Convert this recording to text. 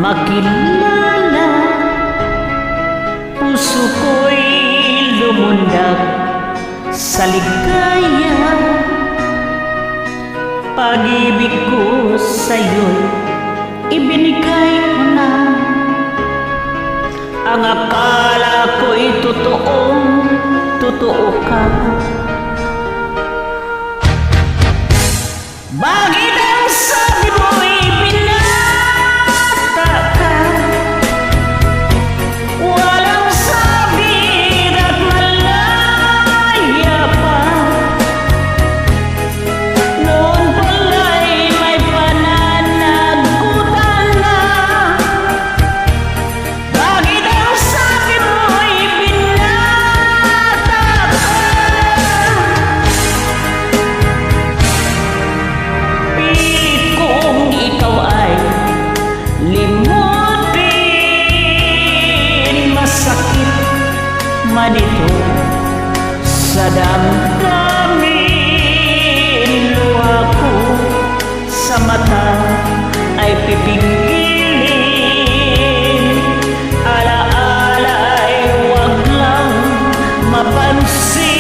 makilala. Puso ko'y lumundag sa ligaya. Pag-ibig ko sa'yo'y ibinigay ko na. Ang akala ko'y totoo ka. Bakit ang sabi mo'y binata ka? Walang sabi at malaya pa. Noon pala'y may pananagutan na. Bakit ang sabi mo'y binata ka? Pilit kong ikaw ay limutin. Masakit man ito sa damdamin. Luha ko sa mata ay pipigilin. Alaala ay huwag lang mapansin.